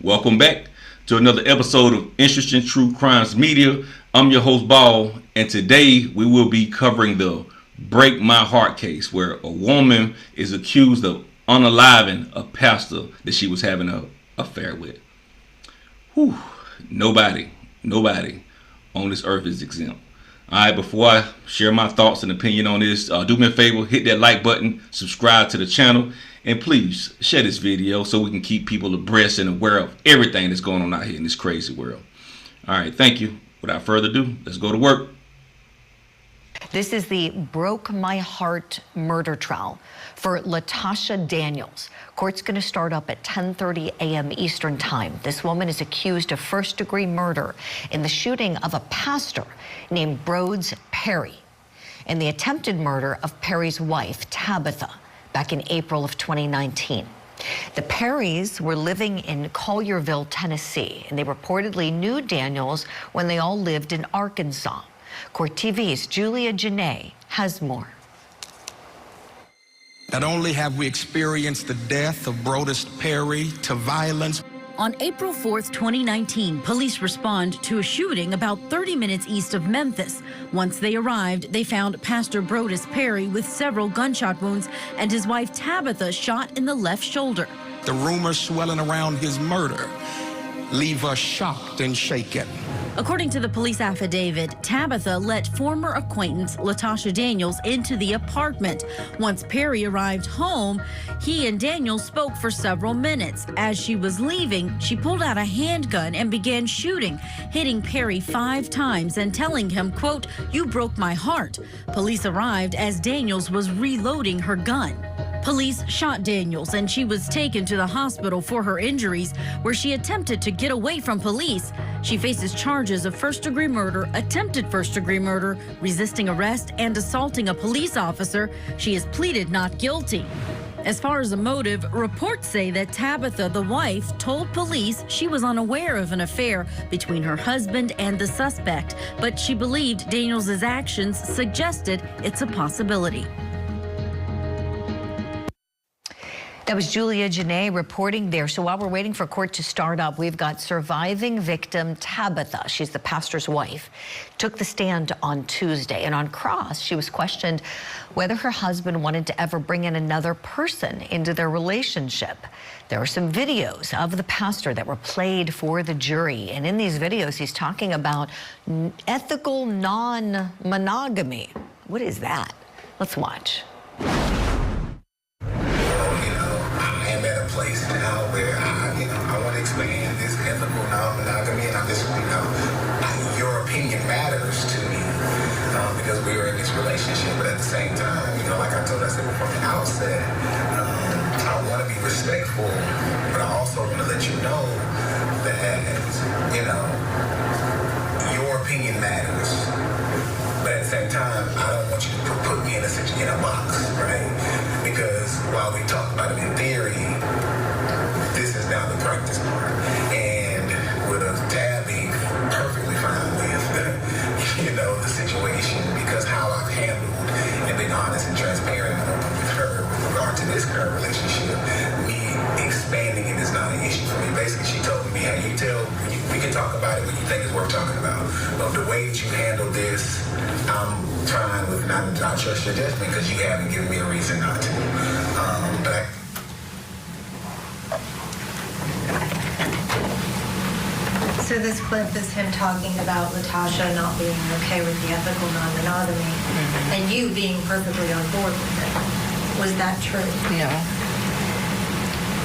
Welcome back to another episode of Interesting True Crimes Media. I'm your host, Ball, and today we will be covering the Break My Heart case, where a woman is accused of unaliving a pastor that she was having an affair with. Whew, nobody on this earth is exempt. Alright, before I share my thoughts and opinion on this, do me a favor, hit that like button, subscribe to the channel, and please share this video so we can keep people abreast and aware of everything that's going on out here in this crazy world. Alright, thank you. Without further ado, let's go to work. This is the Broke My Heart murder trial for Latasha Daniels. Court's going to start up at 10:30 a.m. Eastern Time. This woman is accused of first-degree murder in the shooting of a pastor named Brodes Perry and the attempted murder of Perry's wife, Tabitha, back in April of 2019. The Perrys were living in Collierville, Tennessee, and they reportedly knew Daniels when they all lived in Arkansas. Court TV's Julia Janae has more. Not only have we experienced the death of Brodes Perry to violence. On April 4th, 2019, police respond to a shooting about 30 minutes east of Memphis. Once they arrived, they found Pastor Brodes Perry with several gunshot wounds and his wife Tabitha shot in the left shoulder. The rumors swelling around his murder leave us shocked and shaken. According to the police affidavit, Tabitha let former acquaintance Latasha Daniels into the apartment. Once Perry arrived home, he and Daniels spoke for several minutes. As she was leaving, she pulled out a handgun and began shooting, hitting Perry 5 times and telling him, quote, "You broke my heart." Police arrived as Daniels was reloading her gun. Police shot Daniels and she was taken to the hospital for her injuries, where she attempted to get away from police. She faces charges of first-degree murder, attempted first-degree murder, resisting arrest, and assaulting a police officer. She has pleaded not guilty. As far as the motive, reports say that Tabitha, the wife, told police she was unaware of an affair between her husband and the suspect, but she believed Daniels' actions suggested it's a possibility. That was Julia Janae reporting there. So while we're waiting for court to start up, we've got surviving victim Tabitha. She's the pastor's wife. Took the stand on Tuesday, and on cross, she was questioned whether her husband wanted to ever bring in another person into their relationship. There are some videos of the pastor that were played for the jury, and in these videos, he's talking about ethical non-monogamy. What is that? Let's watch. Place now where I want to expand this ethical non-monogamy, and I'm just, your opinion matters to me because we are in this relationship, but at the same time, like I said before the outset, I want to be respectful, but I also want to let you know that, your opinion matters. But at the same time, I don't want you to put me in a box, right? Because while we talk about it in theory, this is now the practice part. And with a tab being perfectly fine with, the situation, because how I've handled and been honest and transparent and open with her with regard to this current relationship, me expanding it is not an issue for me. Basically, she told me, hey, we can talk about it when you think it's worth talking about. But the way that you handle this, I'm trying with not trust your judgment because you haven't given me a reason not to. So this clip is him talking about Latasha not being okay with the ethical non-monogamy, and you being perfectly on board with it. Was that true? No.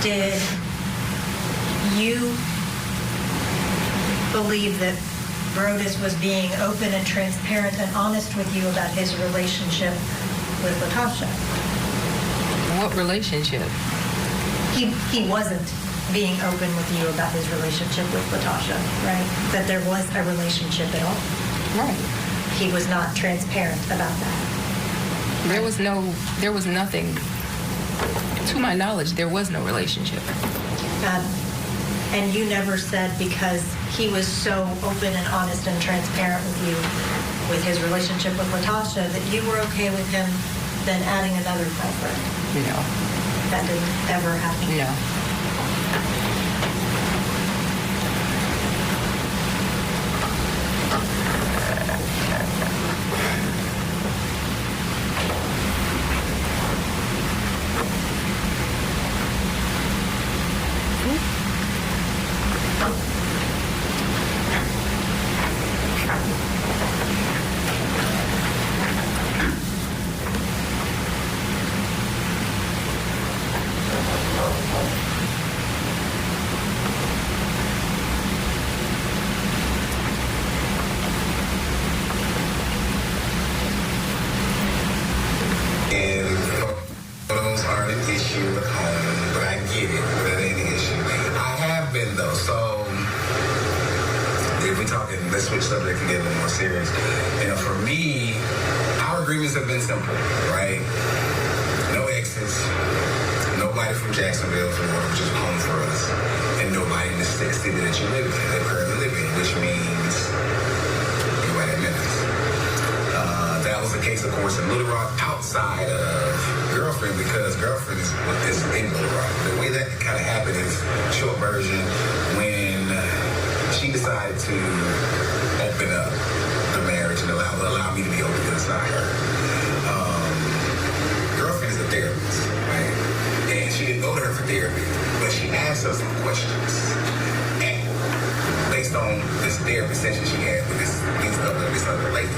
Did you believe that Brodes was being open and transparent and honest with you about his relationship with Latasha? What relationship? He wasn't being open with you about his relationship with Latasha, right? That there was a relationship at all? Right. He was not transparent about that. There was nothing, to my knowledge, there was no relationship. And you never said because he was so open and honest and transparent with you with his relationship with Latasha that you were okay with him then adding another girlfriend? No. That didn't ever happen? No. aren't an issue at home, but I get it, but it ain't an issue. I have been though, so if we're talking, let's switch subject and get a little more serious. You know, for me, our agreements have been simple, right? No exes, nobody from Jacksonville, Florida, which is home for us, and nobody in the city that you live in, that currently live in, which means anybody in Memphis. That was the case, of course, in Little Rock, outside of Girlfriend, because Girlfriend is in Little Rock. The way that kind of happened is, short version, when she decided to open up the marriage and allow me to be open inside her. Girlfriend is a therapist, right? And she didn't go to her for therapy, but she asked us some questions. And based on this therapist session she had with this other lady.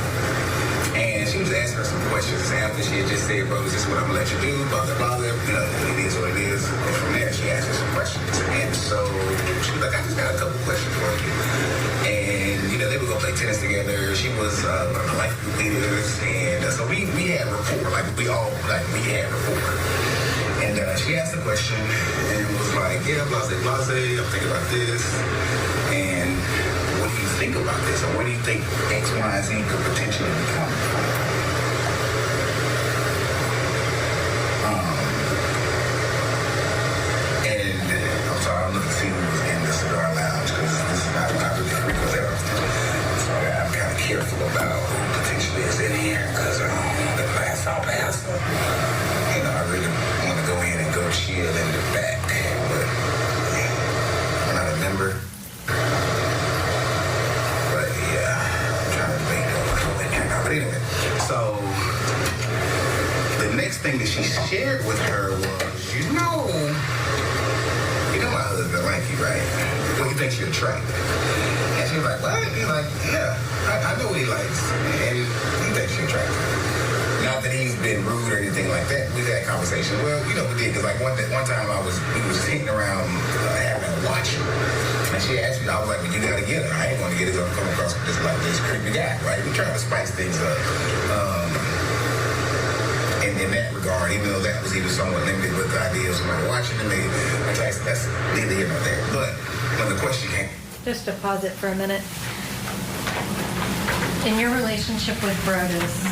And she was asking her some questions after she had just said, bro, is this what I'm gonna let you do? Blah, blah, blah. You know, it is what it is. And from there, she asked her some questions. And so she was like, I just got a couple questions for you. And, you know, they would go play tennis together. She was one of the life group leaders. And so we had rapport. Like, we had rapport. And she asked a question and was like, yeah, blase, blase, I'm thinking about this. And what do you think about this? Or what do you think X, Y, and Z could potentially become? And I'm sorry, I'm looking to see who was in the cigar lounge because this is not really frequent there. So I'm kind of careful about who potentially is in here because the last I'll pass them. You know, I really want to go in and go chill in the back, but I'm not a member. But yeah, I'm trying to think of who in here now. But anyway, so the next thing that she shared with her was, you know my husband like you, right? Well, he thinks you're attractive. And she was like, what? He's like, yeah, I know what he likes, and he thinks you're attractive. Not that he's been rude or anything like that. We've had conversations. Well, you know, we did. Because like one time we was hitting around having a watch. And she asked me, I was like, well, you got to get her. I ain't going to get her. I'm coming across this creepy guy, right? We trying to spice things up. And in that regard, even though that was even somewhat limited with the idea of somebody watching and that's neither here nor there. But when the question came. Just to pause it for a minute. In your relationship with Brodus,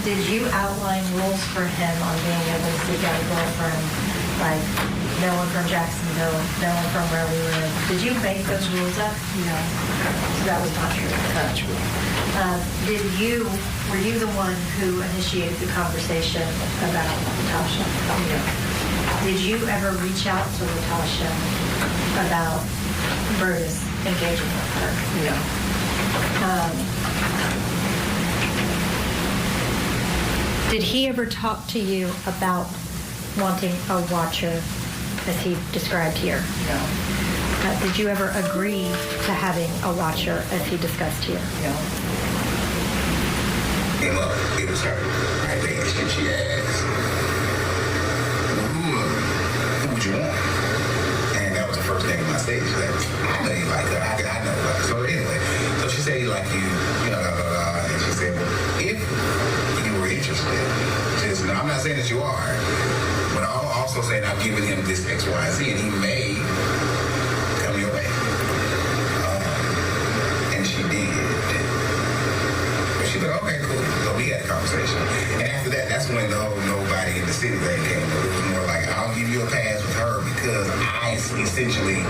did you outline rules for him on being able to seek out a girlfriend? Like, no one from Jacksonville, no one from where we live. Did you make those rules up? No. So that was not true. Not true. Were you the one who initiated the conversation about Latasha? No. Did you ever reach out to Latasha about Brodus engaging with her? No. Did he ever talk to you about wanting a watcher, as he described here? No. Did you ever agree to having a watcher, as he discussed here? No. And look, it was her. I think she asked, who would you want? And that was the first thing in my stage. She's like, I know you like her. How could I know her? So anyway, so she said he like you, you know, blah, blah, blah. And she said, well, if you were interested, just, I'm not saying that you are, but I'm also saying I've given him this X, Y, Z, and he may come your way. And she did. But she was like, okay, cool. So we had a conversation. And after that, that's when the whole nobody in the city thing came. It was more like, I'll give you a pass with her because I essentially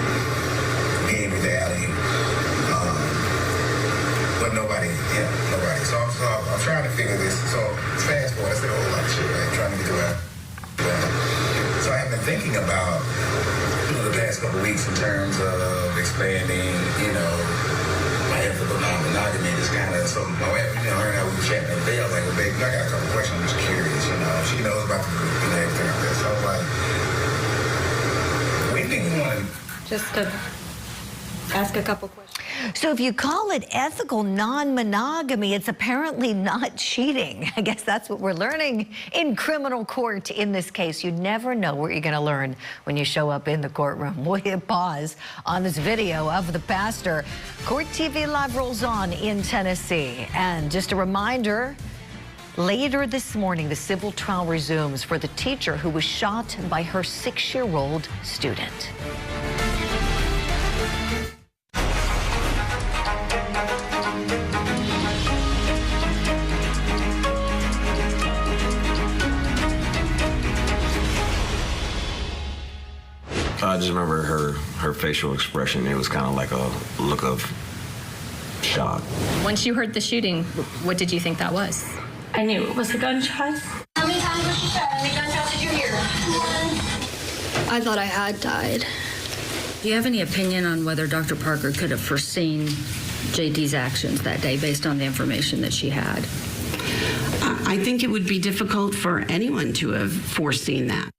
gave her the alley. But nobody. So I'm trying to figure this. So fast forward, I said a whole lot of shit, right? Trying to get to that. So I've been thinking about, the past couple of weeks in terms of expanding, my ethical non-monogamy is kind of something. My wife, her and I we were chatting the other day. I was like, well, baby, I got a couple of questions. I'm just curious, She knows about the group and everything like that. So I was like, what do you think we want to... Just to ask a couple questions. So if you call it ethical non-monogamy, it's apparently not cheating. I guess that's what we're learning in criminal court in this case. You never know what you're going to learn when you show up in the courtroom. We'll hit pause on this video of the pastor. Court TV Live rolls on in Tennessee. And just a reminder, Later this morning, the civil trial resumes for the teacher who was shot by her 6-year-old student. I just remember her facial expression. It was kind of like a look of shock. Once you heard the shooting, what did you think that was? I knew it was a gunshot. How many times was she shot? How many gunshots did you hear? I thought I had died. Do you have any opinion on whether Dr. Parker could have foreseen JT's actions that day based on the information that she had? I think it would be difficult for anyone to have foreseen that.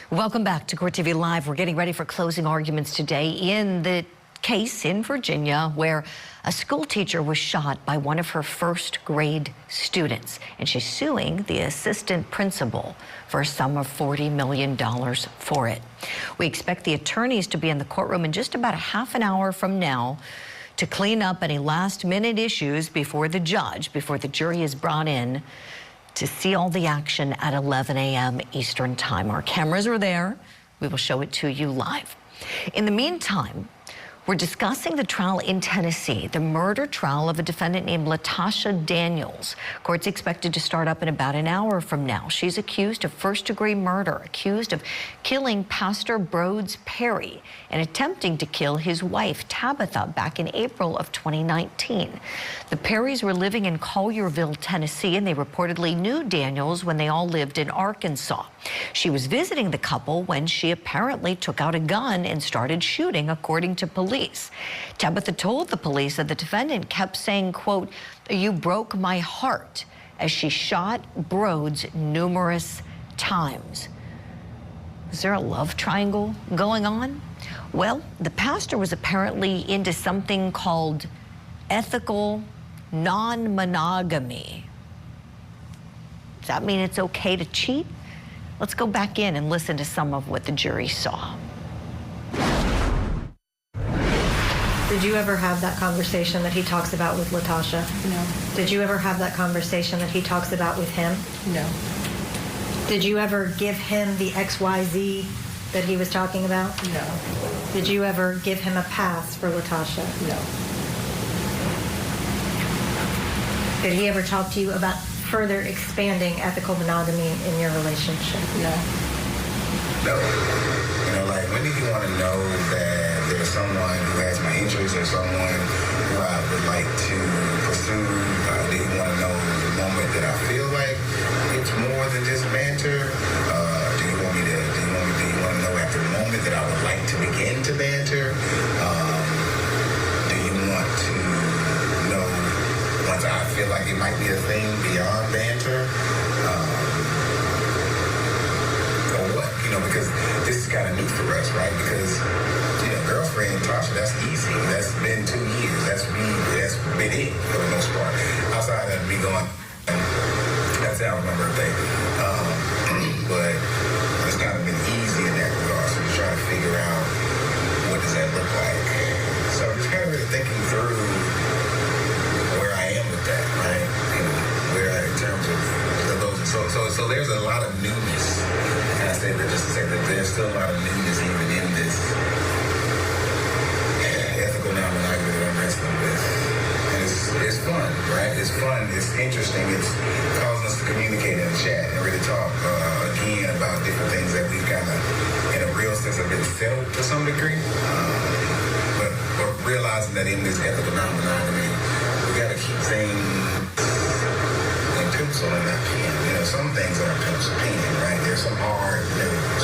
Welcome back to Court TV Live. We're getting ready for closing arguments today in the case in Virginia where a school teacher was shot by one of her first grade students, and she's suing the assistant principal for a sum of $40 million for it. We expect the attorneys to be in the courtroom in just about a half an hour from now to clean up any last-minute issues before the jury is brought in to see all the action at 11 a.m. Eastern Time. Our cameras are there. We will show it to you live. In the meantime, we're discussing the trial in Tennessee, the murder trial of a defendant named Latasha Daniels. Court's expected to start up in about an hour from now. She's accused of first-degree murder, accused of killing Pastor Broads Perry and attempting to kill his wife, Tabitha, back in April of 2019. The Perrys were living in Collierville, Tennessee, and they reportedly knew Daniels when they all lived in Arkansas. She was visiting the couple when she apparently took out a gun and started shooting, according to police. Tabitha told the police that the defendant kept saying, quote, "You broke my heart," as she shot Broads numerous times. Is there a love triangle going on? Well, the pastor was apparently into something called ethical non-monogamy. Does that mean it's okay to cheat? Let's go back in and listen to some of what the jury saw. Did you ever have that conversation that he talks about with Latasha? No. Did you ever have that conversation that he talks about with him? No. Did you ever give him the XYZ that he was talking about? No. Did you ever give him a pass for Latasha? No. Did he ever talk to you about further expanding ethical monogamy in your relationship? No. No. You know, like, when did you want to know that there's someone who has my interests or someone who I would like to pursue? Do you want to know the moment that I feel like it's more than just banter? Do you want to know at the moment that I would like to begin to banter? Do you want to know once I feel like it might be a thing beyond banter? Or what? You know, because this is kind of new for us, right? Because, you know, girlfriend, Tasha, that's easy. That's been 2 years. That's been it for the most part. Outside of me going, that's how I remember a thing. But it's kind of been easy in that regard. So just trying to figure out what does that look like. So just kind of really thinking through where I am with that, right? You know, where in terms of those. So there's a lot of newness. And I say that just to say that there's still a lot of newness even in this ethical non-monogamy that I'm wrestling with. And it's fun, right? It's fun. It's interesting. It's causing us to communicate in the chat and really talk again about different things that we've kind of, in a real sense, have been settled to some degree. But realizing that in this ethical non-monogamy, we got to keep things in pencil and not pen. You know, some things are pencil pen, right? There's some hard news,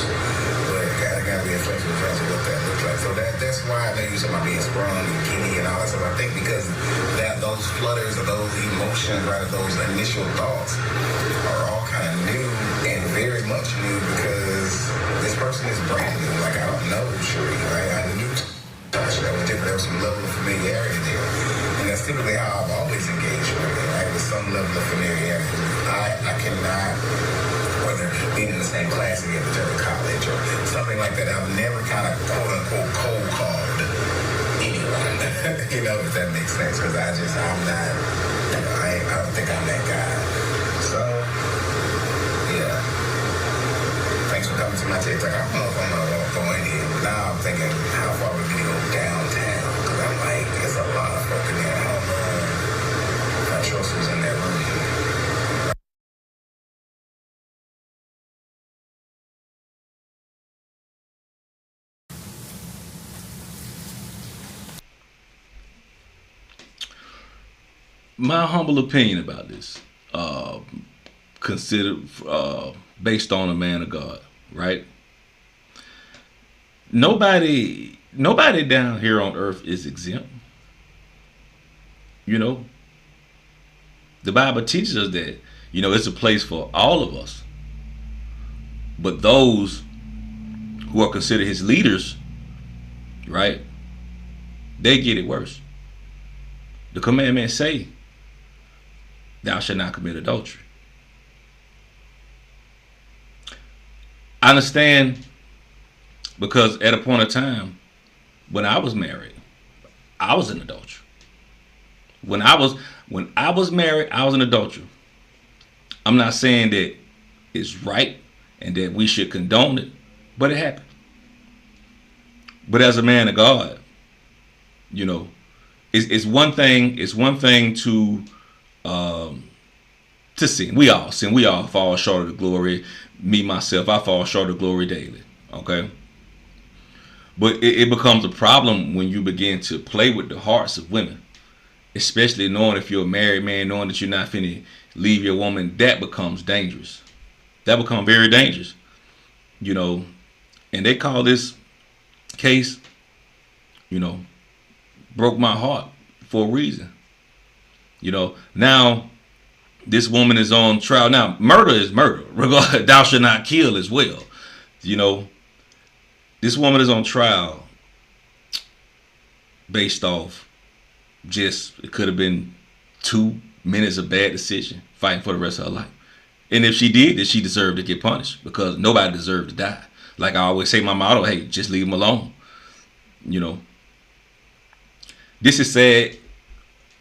but gotta be flexible in terms of what that looks like. So that's why I know you talking about being sprung and giddy and all that stuff. I think because those flutters or those emotions, right, or those initial thoughts are all kind of new and very much new because this person is brand new. Like, I don't know Sheree, right? I knew Tasha. That was different. There was some level of familiarity there. And that's typically how I've always engaged with it, right? With some level of familiarity. I cannot, whether being in the same class together during college or something like that, I've never kind of quote-unquote cold called anyone. You know, if that makes sense, because I'm not, you know, I don't think I'm that guy. So, yeah. Thanks for coming to my TikTok. I don't know if I'm gonna go in here, but now I'm thinking how far we can go downtown. Cause I'm like, there's a lot of folk in there. I don't know if I trust who's in that room. My humble opinion about this, considered based on a man of God, right? Nobody down here on earth is exempt. You know, the Bible teaches us that, you know, it's a place for all of us. But those who are considered his leaders, right, they get it worse. The commandments say, thou shalt not commit adultery. I understand, because at a point of time when I was married, I was an adulterer. When I was married, I was an adulterer. I'm not saying that it's right and that we should condone it, but it happened. But as a man of God, you know, it's one thing to sin. We all sin. We all fall short of the glory. Me, myself, I fall short of glory daily. Okay? But it becomes a problem when you begin to play with the hearts of women. Especially knowing if you're a married man, knowing that you're not finna leave your woman, that becomes dangerous. That becomes very dangerous. You know, and they call this case, you know, broke my heart for a reason. You know, now this woman is on trial. Now, murder is murder. Regardless, thou shalt not kill as well. You know, this woman is on trial based off just, it could have been 2 minutes of bad decision fighting for the rest of her life. And if she did this, she deserved to get punished, because nobody deserved to die. Like I always say, my motto, hey, just leave them alone. You know, this is sad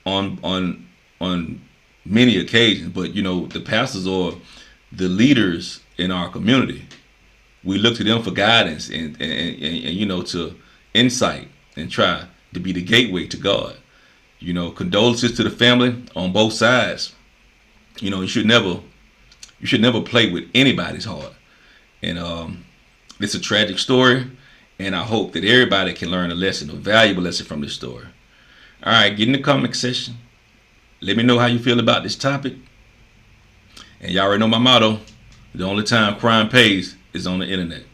on many occasions, but you know, the pastors or the leaders in our community, we look to them for guidance and you know, to insight and try to be the gateway to God. You know, condolences to the family on both sides. You know, you should never play with anybody's heart. And it's a tragic story, and I hope that everybody can learn a lesson, a valuable lesson from this story. All right, get in the comment section. Let me know how you feel about this topic. And y'all already know my motto: the only time crime pays is on the internet.